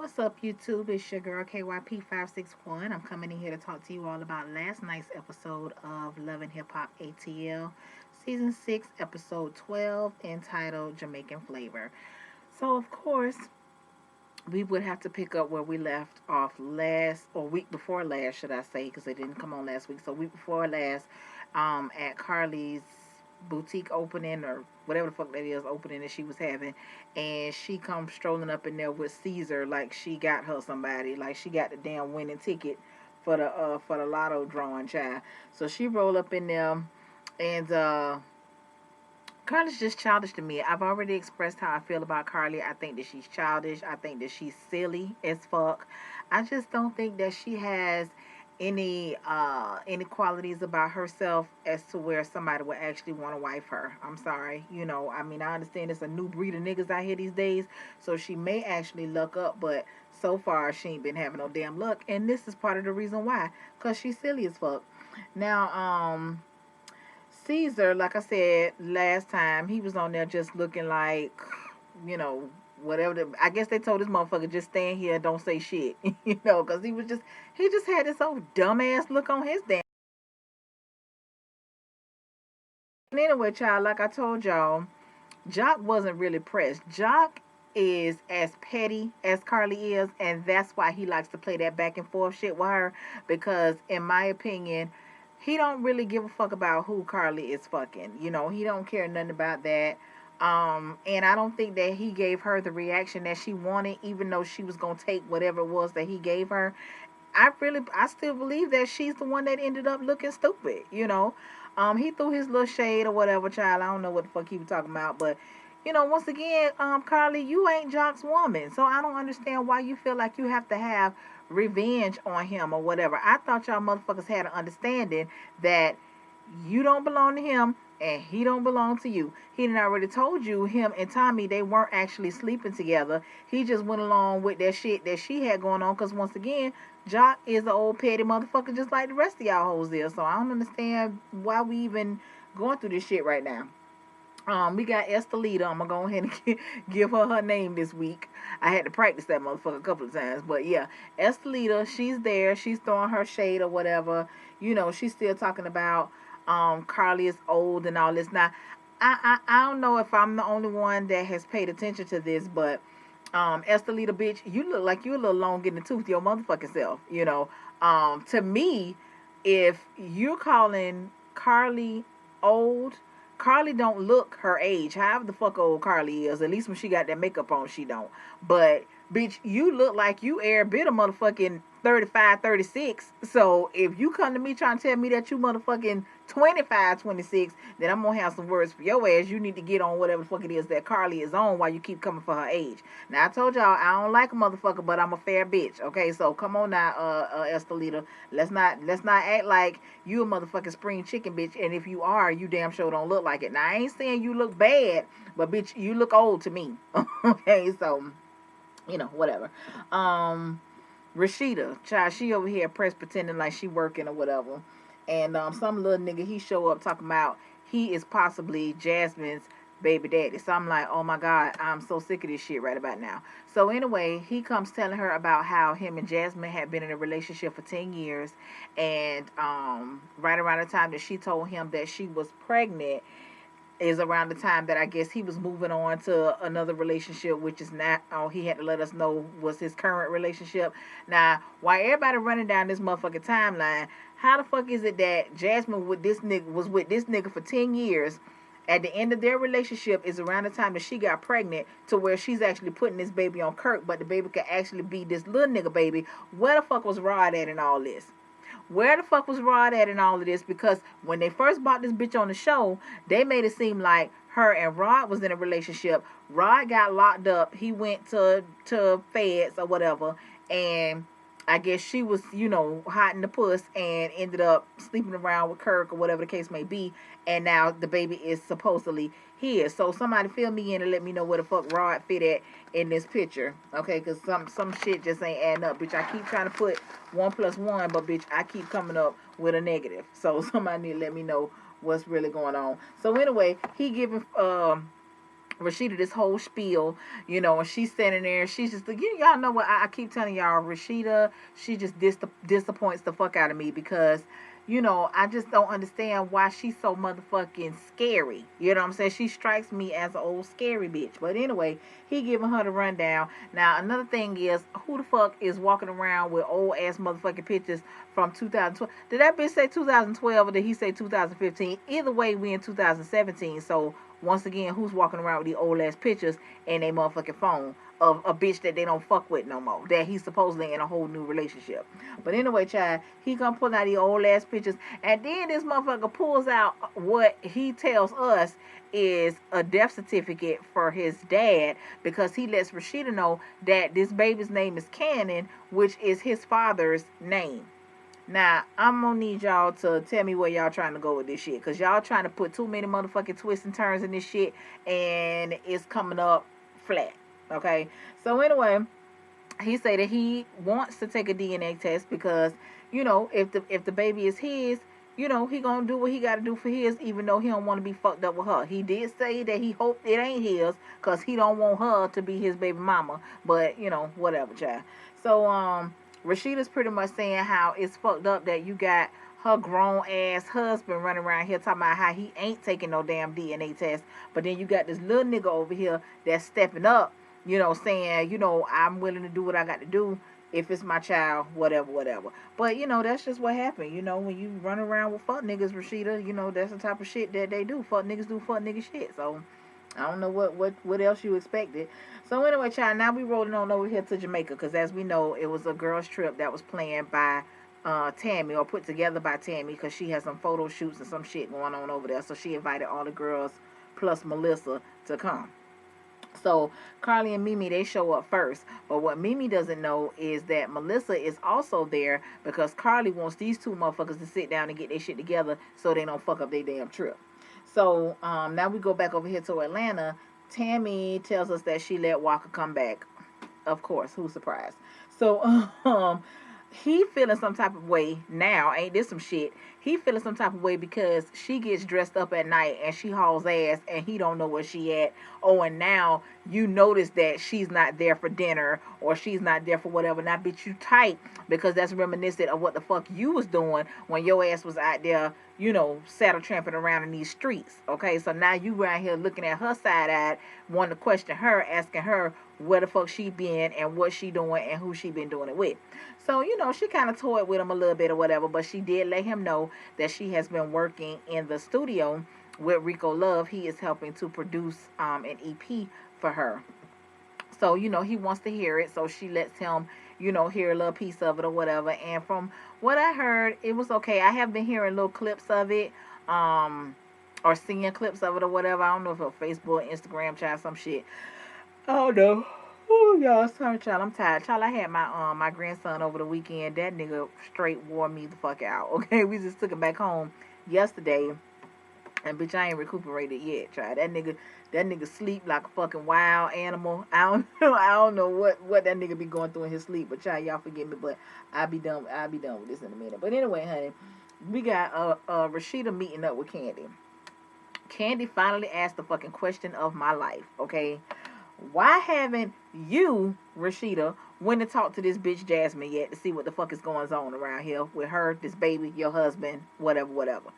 What's up, YouTube? It's your girl KYP561. I'm coming in here to talk to you all about last night's episode of Love and Hip Hop ATL, Season 6, Episode 12, entitled Jamaican Flavor. So, of course, we would have to pick up where we left off last, or week before last, should I say, because it didn't come on last week. So, week before last, at Carly's boutique opening or whatever the fuck that is opening that she was having, and she comes strolling up in there with Caesar like she got her somebody, like she got the damn winning ticket for the lotto drawing, child. So she rolled up in there, and Carly's just childish to me. I've already expressed how I feel about Carly. I think that she's childish. I think that she's silly as fuck. I just don't think that she has any qualities about herself as to where somebody would actually want to wife her. I'm sorry. I mean, I understand it's a new breed of niggas out here these days, so she may actually luck up, but so far she ain't been having no damn luck, and this is part of the reason why, because she's silly as fuck. Now, Caesar, like I said last time, he was on there just looking like, you know, whatever. I guess they told this motherfucker just stand here and don't say shit, because he just had this old dumbass look on his damn. And anyway, child, like I told y'all, Jock wasn't really pressed. Jock is as petty as Carly is, and that's why he likes to play that back and forth shit with her, because in my opinion, he don't really give a fuck about who Carly is fucking. He don't care nothing about that. And I don't think that he gave her the reaction that she wanted, even though she was gonna take whatever it was that he gave her. I still believe that she's the one that ended up looking stupid. He threw his little shade or whatever, child. I don't know what the fuck he was talking about, but once again, Carly, you ain't Jock's woman, so I don't understand why you feel like you have to have revenge on him or whatever. I thought y'all motherfuckers had an understanding that you don't belong to him and he don't belong to you. He done already told you him and Tommy, they weren't actually sleeping together. He just went along with that shit that she had going on, because once again, Jock is an old petty motherfucker just like the rest of y'all hoes is. So I don't understand why we even going through this shit right now. We got Estelita. I'm gonna go ahead and give her name this week. I had to practice that motherfucker a couple of times, but yeah, Estelita. She's there. She's throwing her shade or whatever. She's still talking about Carly is old and all this. Now, I don't know if I'm the only one that has paid attention to this, but Estelita, bitch, you look like you a little long in the tooth your motherfucking self. To me, if you're calling Carly old, Carly don't look her age. However the fuck old Carly is, at least when she got that makeup on, she don't. But bitch, you look like you air bit of motherfucking 35, 36. So if you come to me trying to tell me that you motherfucking 25, 26, then I'm gonna have some words for your ass. You need to get on whatever the fuck it is that Carly is on while you keep coming for her age. Now I told y'all I don't like a motherfucker, but I'm a fair bitch. Okay, so come on now, Estelita. Let's not act like you a motherfucking spring chicken, bitch. And if you are, you damn sure don't look like it. Now I ain't saying you look bad, but bitch, you look old to me. Okay, so whatever. Rasheeda, child, she over here press pretending like she working or whatever. And some little nigga, he show up talking about he is possibly Jasmine's baby daddy. So I'm like, oh my God, I'm so sick of this shit right about now. So anyway, he comes telling her about how him and Jasmine had been in a relationship for 10 years. And right around the time that she told him that she was pregnant, is around the time that I guess he was moving on to another relationship, which is not, oh, he had to let us know was his current relationship. Now, while everybody running down this motherfucking timeline, how the fuck is it that Jasmine was with this nigga for 10 years? At the end of their relationship is around the time that she got pregnant, to where she's actually putting this baby on Kirk, but the baby could actually be this little nigga baby. Where the fuck was Rod at in all this? Where the fuck was Rod at in all of this? Because when they first brought this bitch on the show, they made it seem like her and Rod was in a relationship. Rod got locked up. He went to feds or whatever, and I guess she was, hot in the puss and ended up sleeping around with Kirk or whatever the case may be. And now the baby is supposedly his. So somebody fill me in and let me know where the fuck Rod fit at in this picture. Okay, because some shit just ain't adding up. Bitch, I keep trying to put 1 plus 1, but bitch, I keep coming up with a negative. So somebody need to let me know what's really going on. So anyway, he giving Rasheeda this whole spiel, and she's standing there. She's just like, y'all know what I keep telling y'all, Rasheeda, she just disappoints the fuck out of me because, I just don't understand why she's so motherfucking scary. You know what I'm saying? She strikes me as an old scary bitch. But anyway, he giving her the rundown. Now, another thing is, who the fuck is walking around with old ass motherfucking pictures from 2012? Did that bitch say 2012 or did he say 2015? Either way, we in 2017. So, once again, who's walking around with these old ass pictures and a motherfucking phone of a bitch that they don't fuck with no more, that he's supposedly in a whole new relationship. But anyway, child, he gonna pull out these old ass pictures, and then this motherfucker pulls out what he tells us is a death certificate for his dad, because he lets Rasheeda know that this baby's name is Cannon, which is his father's name. Now, I'm gonna need y'all to tell me where y'all trying to go with this shit. Because y'all trying to put too many motherfucking twists and turns in this shit. And it's coming up flat. Okay? So, anyway, he said that he wants to take a DNA test because, if the baby is his, he gonna do what he gotta do for his, even though he don't want to be fucked up with her. He did say that he hoped it ain't his because he don't want her to be his baby mama. But, whatever, child. So, Rasheeda's pretty much saying how it's fucked up that you got her grown ass husband running around here talking about how he ain't taking no damn DNA test. But then you got this little nigga over here that's stepping up, saying, I'm willing to do what I got to do if it's my child, whatever, whatever. But, that's just what happened. When you run around with fuck niggas, Rasheeda, that's the type of shit that they do. Fuck niggas do fuck nigga shit. So, I don't know what else you expected. So anyway, child, now we rolling on over here to Jamaica because as we know, it was a girls trip that was planned by Tammy, or put together by Tammy, because she has some photo shoots and some shit going on over there. So she invited all the girls plus Melissa to come. So Carly and Mimi, they show up first. But what Mimi doesn't know is that Melissa is also there because Carly wants these two motherfuckers to sit down and get their shit together so they don't fuck up their damn trip. So now we go back over here to Atlanta. Tammy tells us that she let Walker come back. Of course, who's surprised? So he feeling some type of way now. Ain't this some shit? He feeling some type of way because she gets dressed up at night and she hauls ass and he don't know where she at. Oh, and now you notice that she's not there for dinner or she's not there for whatever. Now, bitch, you tight because that's reminiscent of what the fuck you was doing when your ass was out there, saddle tramping around in these streets. Okay, so now you around here looking at her side-eyed, wanting to question her, asking her where the fuck she been and what she doing and who she been doing it with. So, she kind of toyed with him a little bit or whatever, but she did let him know that she has been working in the studio with Rico Love. He is helping to produce an EP for her. So, he wants to hear it, so she lets him, hear a little piece of it or whatever. And from what I heard, it was okay. I have been hearing little clips of it, or seeing clips of it or whatever. I don't know if it's Facebook, Instagram, child, some shit. I don't know. Oh, y'all, sorry, child. I'm tired. Child, I had my grandson over the weekend. That nigga straight wore me the fuck out. Okay, we just took him back home yesterday, and bitch, I ain't recuperated yet. Child, that nigga sleep like a fucking wild animal. I don't know what that nigga be going through in his sleep. But child, y'all forgive me. But I'll be done with this in a minute. But anyway, honey, we got Rasheeda meeting up with Candy. Candy finally asked the fucking question of my life. Okay. Why haven't you, Rasheeda, went to talk to this bitch Jasmine yet to see what the fuck is going on around here with her, this baby, your husband, whatever, whatever?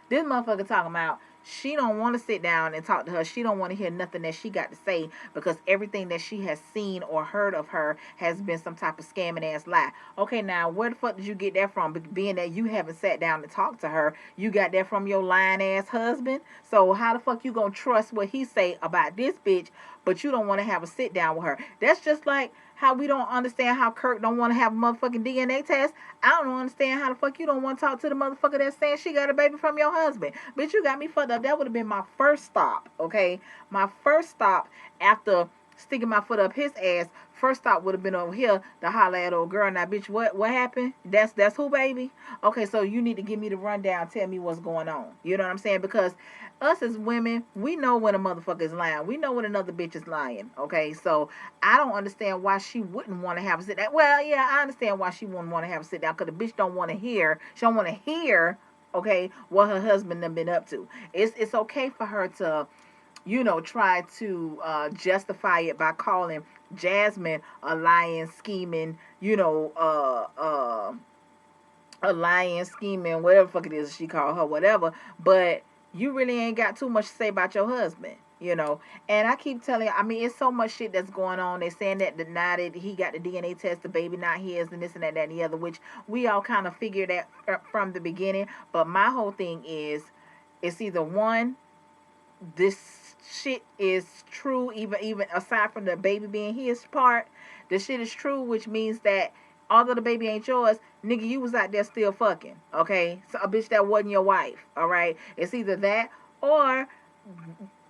This motherfucker talking about she don't want to sit down and talk to her. She don't want to hear nothing that she got to say because everything that she has seen or heard of her has been some type of scamming ass lie. Okay, now where the fuck did you get that from? Being that you haven't sat down and talked to her, you got that from your lying ass husband. So how the fuck you gonna trust what he say about this bitch, but you don't want to have a sit down with her? That's just like how we don't understand how Kirk don't want to have a motherfucking DNA test. I don't understand how the fuck you don't want to talk to the motherfucker that's saying she got a baby from your husband. Bitch, you got me fucked up. That would have been my first stop, okay? My first stop after sticking my foot up his ass. First stop would have been over here to holler at old girl. Now, bitch, what happened? That's who, baby? Okay, so you need to give me the rundown. Tell me what's going on. You know what I'm saying? Because us as women, we know when a motherfucker is lying. We know when another bitch is lying. Okay, so I don't understand why she wouldn't want to have a sit down. Well, yeah, I understand why she wouldn't want to have a sit down because the bitch don't want to hear. She don't want to hear, okay, what her husband done been up to. It's okay for her to try to justify it by calling Jasmine a lying, scheming, a lying, scheming, whatever the fuck it is she called her, whatever. But you really ain't got too much to say about your husband. And I keep telling you, I mean, it's so much shit that's going on. They're saying that denied it. He got the DNA test, the baby not his, and this and that and the other, which we all kind of figured that from the beginning. But my whole thing is, it's either one, this shit is true, even aside from the baby being his part, the shit is true, which means that although the baby ain't yours, nigga, you was out there still fucking, okay? So a bitch that wasn't your wife, all right? It's either that or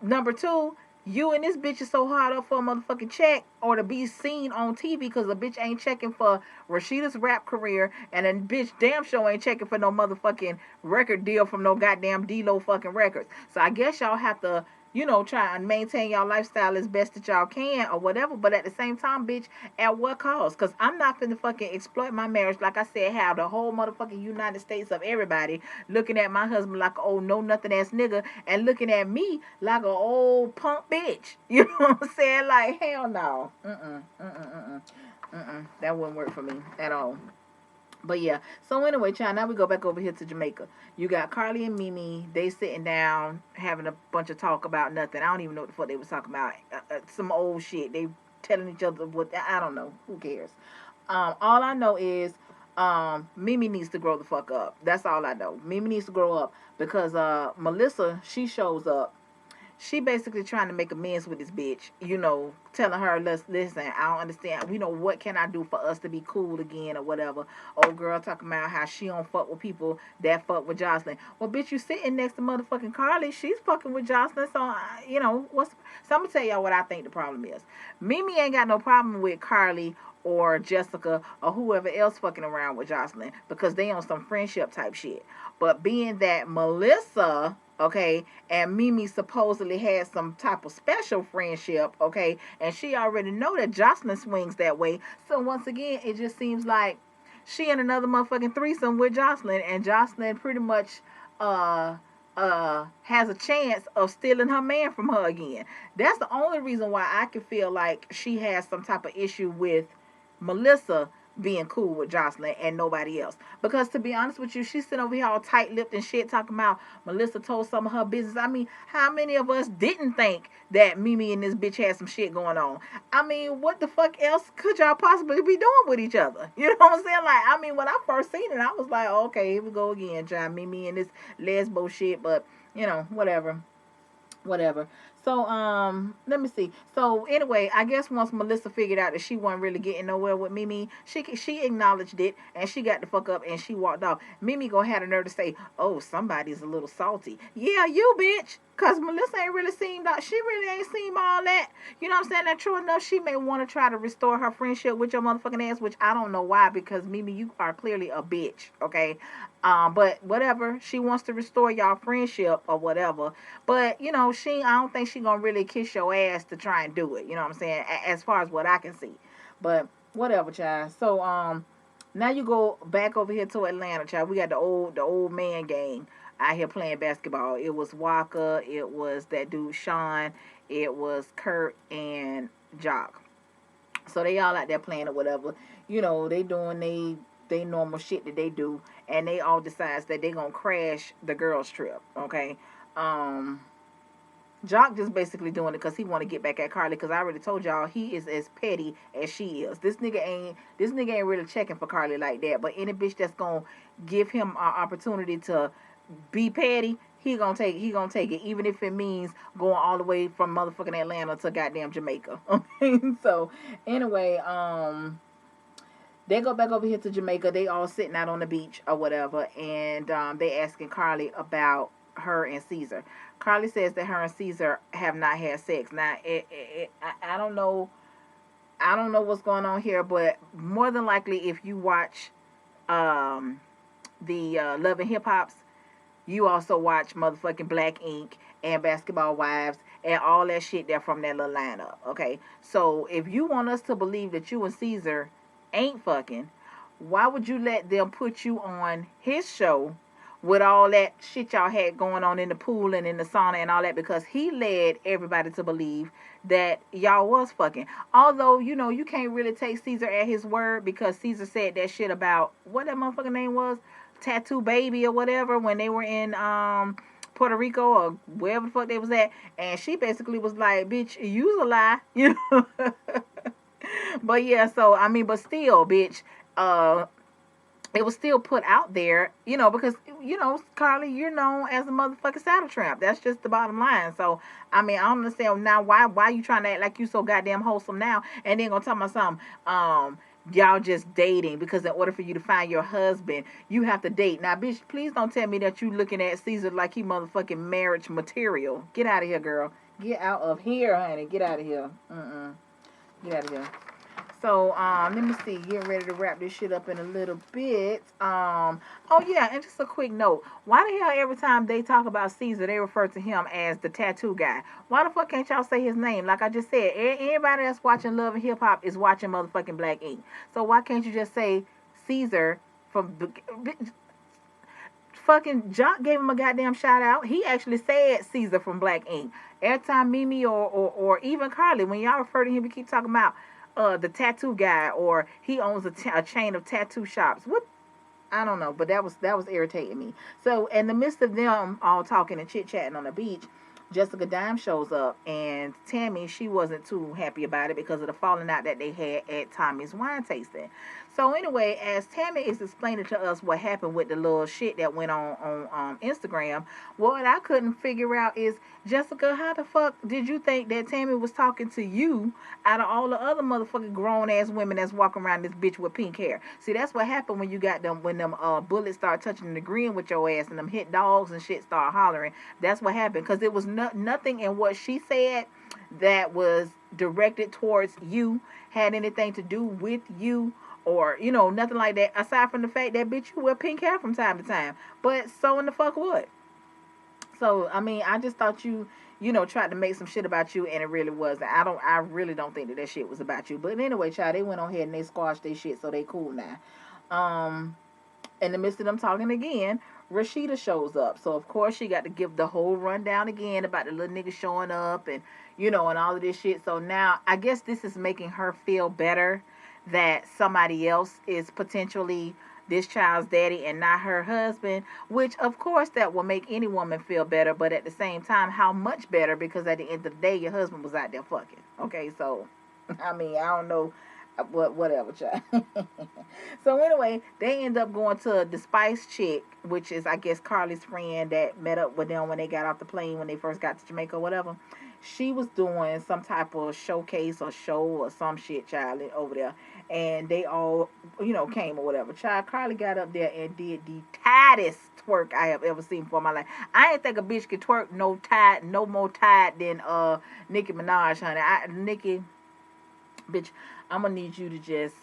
number two, you and this bitch is so hard up for a motherfucking check or to be seen on TV because a bitch ain't checking for Rasheeda's rap career and a bitch damn sure ain't checking for no motherfucking record deal from no goddamn D-Lo fucking records. So I guess y'all have to, try and maintain y'all lifestyle as best that y'all can or whatever. But at the same time, bitch, at what cost? Because I'm not finna fucking exploit my marriage. Like I said, have the whole motherfucking United States of everybody looking at my husband like an old know nothing ass nigga and looking at me like an old punk bitch. You know what I'm saying? Like, hell no. That wouldn't work for me at all. But yeah, so anyway, child, now we go back over here to Jamaica. You got Carly and Mimi. They sitting down having a bunch of talk about nothing. I don't even know what the fuck they was talking about. Some old shit. They telling each other what, I don't know. Who cares? All I know is Mimi needs to grow the fuck up. That's all I know. Mimi needs to grow up because Melissa, she shows up. She basically trying to make amends with this bitch, telling her, listen, I don't understand. What can I do for us to be cool again or whatever. Old girl talking about how she don't fuck with people that fuck with Jocelyn. Well, bitch, you sitting next to motherfucking Carly. She's fucking with Jocelyn. So, so I'm going to tell y'all what I think the problem is. Mimi ain't got no problem with Carly or Jessica or whoever else fucking around with Jocelyn because they on some friendship type shit. But being that Melissa, okay, and Mimi supposedly had some type of special friendship, okay, and she already know that Jocelyn swings that way. So once again, it just seems like she in another motherfucking threesome with Jocelyn, and Jocelyn pretty much has a chance of stealing her man from her again. That's the only reason why I can feel like she has some type of issue with Melissa being cool with Jocelyn and nobody else. Because to be honest with you, she's sitting over here all tight-lipped and shit talking about Melissa told some of her business. I mean, how many of us didn't think that Mimi and this bitch had some shit going on? I mean, what the fuck else could y'all possibly be doing with each other? You know what I'm saying? Like, I mean, when I first seen it, I was like, okay, here we go again, John, Mimi and this lesbo shit, but, whatever. So, let me see. So, anyway, I guess once Melissa figured out that she wasn't really getting nowhere with Mimi, she acknowledged it, and she got the fuck up, and she walked off. Mimi gonna have the nerve to say, oh, somebody's a little salty. Yeah, you, bitch. Because Melissa ain't really seen that. She really ain't seen all that. You know what I'm saying? That true enough, she may want to try to restore her friendship with your motherfucking ass, which I don't know why, because Mimi, you are clearly a bitch, okay? But whatever. She wants to restore y'all friendship or whatever. But, I don't think she gonna really kiss your ass to try and do it. You know what I'm saying? As far as what I can see. But whatever, child. So, now you go back over here to Atlanta, child. We got the old man gang out here playing basketball. It was Walker, it was that dude Sean, it was Kurt and Jock. So they all out there playing or whatever. They doing they normal shit that they do, and they all decides that they gonna crash the girls trip. Okay. Jock just basically doing it because he want to get back at Carly. Because I already told y'all he is as petty as she is. This nigga ain't really checking for Carly like that. But any bitch that's gonna give him an opportunity to be petty, he gonna take it, even if it means going all the way from motherfucking Atlanta to goddamn Jamaica. Okay, so anyway, they go back over here to Jamaica. They all sitting out on the beach or whatever, and they asking Carly about her and Caesar. Carly says that her and Caesar have not had sex. Now, I don't know. I don't know what's going on here, but more than likely, if you watch the Love and Hip Hops, you also watch motherfucking Black Ink and Basketball Wives and all that shit there from that little lineup. Okay, so if you want us to believe that you and Caesar ain't fucking, why would you let them put you on his show with all that shit y'all had going on in the pool and in the sauna and all that, because he led everybody to believe that y'all was fucking. Although, you know, you can't really take Caesar at his word, because Caesar said that shit about what that motherfucking name was, Tattoo Baby or whatever, when they were in Puerto Rico or wherever the fuck they was at, and she basically was like, bitch, you's a lie, you know. But yeah, so I mean, but still, bitch, uh it was still put out there, you know, because, you know, Carly, you're known as a motherfucking saddle tramp. That's just the bottom line. So, I mean, I don't understand now why you trying to act like you so goddamn wholesome now, and then gonna talk about something, y'all just dating, because in order for you to find your husband, you have to date. Now, bitch, please don't tell me that you looking at Caesar like he motherfucking marriage material. Get out of here, girl. Get out of here, honey. Get out of here. Get out of here. So, let me see. Getting ready to wrap this shit up in a little bit. Oh yeah, and just a quick note. Why the hell every time they talk about Caesar, they refer to him as the tattoo guy? Why the fuck can't y'all say his name? Like I just said, anybody that's watching Love and Hip Hop is watching motherfucking Black Ink. So why can't you just say Caesar from fucking Jock gave him a goddamn shout out. He actually said Caesar from Black Ink. Every time Mimi or even Carly, when y'all refer to him, you keep talking about the tattoo guy, or he owns a chain of tattoo shops. What? I don't know, but that was irritating me. So in the midst of them all talking and chit chatting on the beach, Jessica Dime shows up, and Tammy, she wasn't too happy about it because of the falling out that they had at Tommy's wine tasting. So anyway, as Tammy is explaining to us what happened with the little shit that went on Instagram, what I couldn't figure out is, Jessica, how the fuck did you think that Tammy was talking to you out of all the other motherfucking grown ass women that's walking around this bitch with pink hair? See, that's what happened when you got them, when them bullets start touching and agreeing with your ass, and them hit dogs and shit start hollering. That's what happened, because it was nothing in what she said that was directed towards you, had anything to do with you, or, you know, nothing like that, aside from the fact that, bitch, you wear pink hair from time to time. But so in the fuck what? So, I mean, I just thought you know, tried to make some shit about you, and it really wasn't. I really don't think that shit was about you. But anyway, child, they went on ahead and they squashed their shit, so they cool now. In the midst of them talking again, Rasheeda shows up. So, of course, she got to give the whole rundown again about the little nigga showing up, and, you know, and all of this shit. So now, I guess this is making her feel better that somebody else is potentially this child's daddy and not her husband, which of course that will make any woman feel better, but at the same time, how much better? Because at the end of the day, your husband was out there fucking. Okay, so I mean, I don't know, whatever, child. So anyway, they end up going to the Spice chick, which is, I guess, Carly's friend that met up with them when they got off the plane when they first got to Jamaica or whatever. She was doing some type of showcase or show or some shit, child, over there, and they all, you know, came or whatever. Child, Carly got up there and did the tightest twerk I have ever seen for my life. I ain't think a bitch could twerk no more tight than Nicki Minaj, honey. Nicki, bitch, I'm gonna need you to just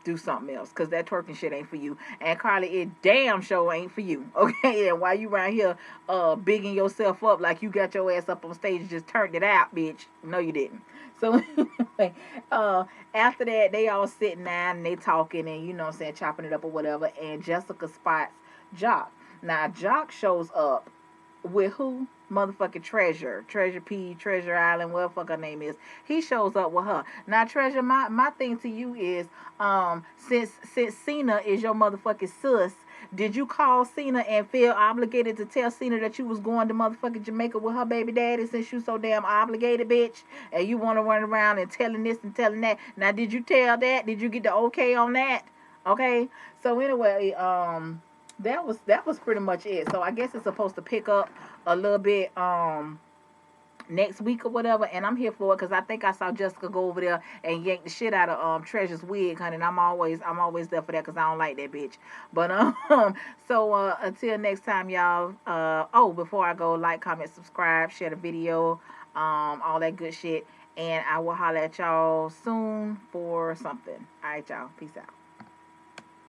do something else, because that twerking shit ain't for you. And Carly, it damn sure ain't for you. Okay, and while you around here bigging yourself up like you got your ass up on stage and just turned it out, bitch. No, you didn't. So anyway, after that, they all sitting down and they talking and, you know what I'm saying, chopping it up or whatever. And Jessica spots Jock. Now Jock shows up with who? Motherfucking Treasure P, Treasure Island, whatever fuck her name is. He shows up with her. Now, Treasure, my thing to you is, since Cena is your motherfucking sis, did you call Cena and feel obligated to tell Cena that you was going to motherfucking Jamaica with her baby daddy, since you so damn obligated, bitch? And you want to run around and telling this and telling that. Now, did you tell that? Did you get the okay on that? Okay. So anyway, that was pretty much it. So I guess it's supposed to pick up a little bit next week or whatever, and I'm here for it, because I think I saw Jessica go over there and yank the shit out of Treasure's wig, honey, and I'm always there for that, because I don't like that bitch. But so until next time, y'all, before I go, like, comment, subscribe, share the video, all that good shit, and I will holler at y'all soon for something. All right, y'all, peace out.